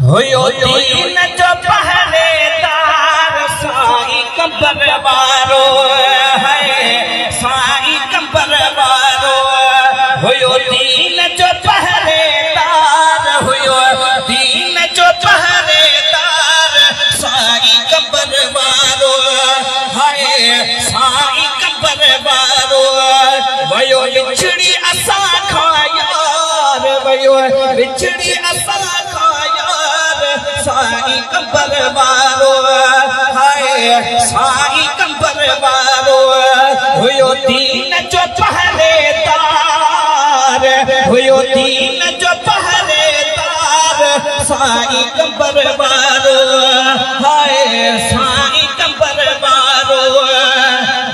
हुयो दीन जो पहरेदार साईं कंबर वारो है, साईं कंबर वारो हुयो दीन जो पहरेदार, हुयो दीन जो पहरेदार साईं कंबर वारो है, साईं कंबर वारो वयो विछड़ी असा खा यार, वयो विछड़ी असा खा साईं कंबर वारो है, साईं कंबर वारो हुयो दीन जो पहरेदार, हुयो दीन जो पहरेदार साईं कंबर वारो है, साईं कंबर वारो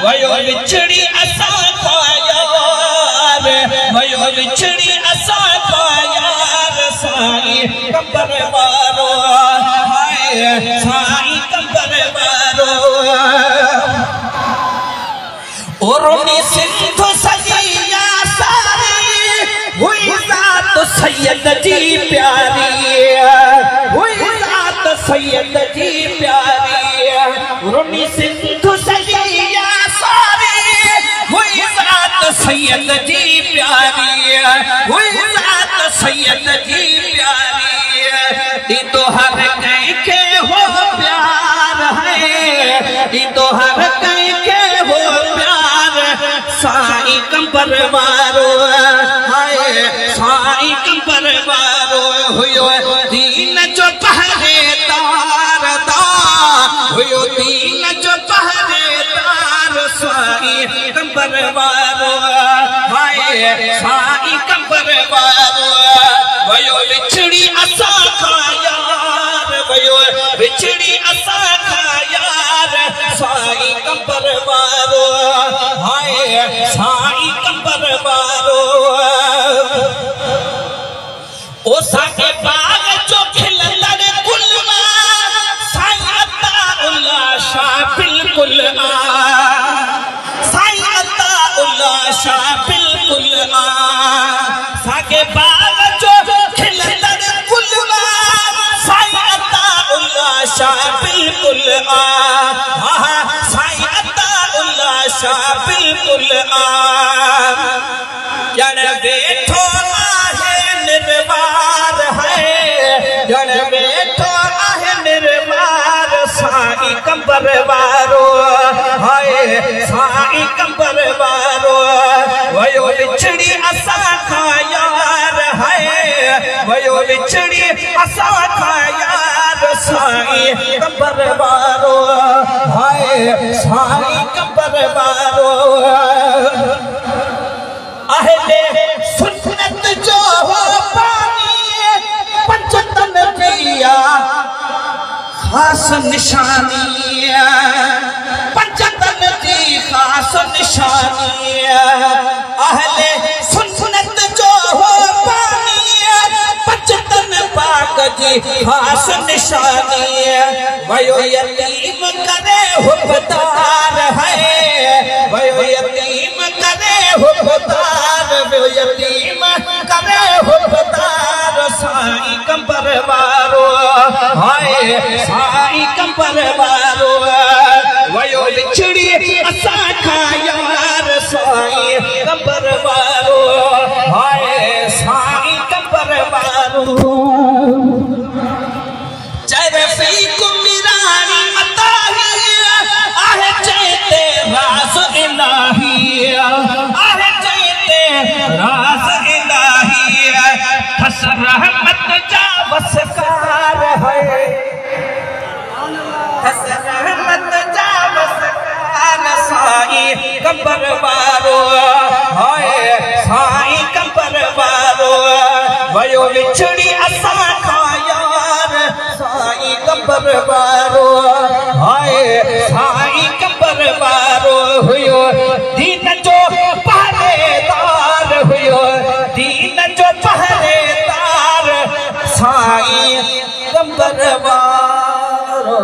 वयो विछड़ी असा खा यार, वयो विछड़ी असा खा यार साईं कंबर वारो है, साईं कंबर वारो उर्नी सिंधु सजिया सारी हुई ज़ात सैयद जी प्यारी, हुई ज़ात सैयद जी प्यारी, उर्नी सिंधु सजिया सारी हुई ज़ात सैयद जी प्यारी, हुई ज़ात सैयद जी प्यारी, तो हर कहीं के हो प्यार है, तो हर कहीं के हो प्यार साईं कंबर वारो है, साईं कंबर वारो हुयो दीन जो पहरेदार दा, हुयो दीन जो पहरेदार साईं कंबर वारो है, साईं कंबर वारो वयो विछड़ी असा खा यार, वयो विछड़ी असा खा यार साईं कंबर वारो है, साईं कंबर वारो ओ साके बाग जो खिलंदड़ गुलमा साईं अताउल्लाह शाह बिल्कुल आ, साईं अताउल्लाह शाह बिल्कुल आ, साके बाग जो शाह बिल्कुल आ, साईं अताउल्लाह शाह बिल्कुल आ, जण बैठो आहे निर्वार है, जण बैठो आहे निर्वार साईं कंबर वारो है, साईं कंबर वारो वयो विछड़ी असा खा यार है, वयो विछड़ी असा खा यार साईं कंबर वारो है, साईं कंबर वारो अहले सुन्नत जो हो पानी पंचतन पिया खास निशानी, पंचतन की खास निशानी, अहले सुन्नत जो हो पानी पंचतन पाक जी खास निशानी, वयो यतीम करे हुबदार है, वयो यतीम करे हुबदार, वयो यतीम करे हुबदार साईं कंबर वारो है, साईं कंबर वारो वयो विछड़ी असा खा यार साईं कंबर वारो है, साईं कंबर वारो चरफी कुमिरानी मताही आहे चैते राज इलाही, आहे चैते राज इलाही, फस रहमत जा वसकार है, फस रहमत जा वसकार साईं कंबर वारो है, साईं कंबर वारो वयो विछड़ी असा खा यार साईं कंबर वारो है, साईं कंबर वारो हुयो दीन जो पहरेदार, हुयो दीन जो पहरेदार साईं कंबर वारो।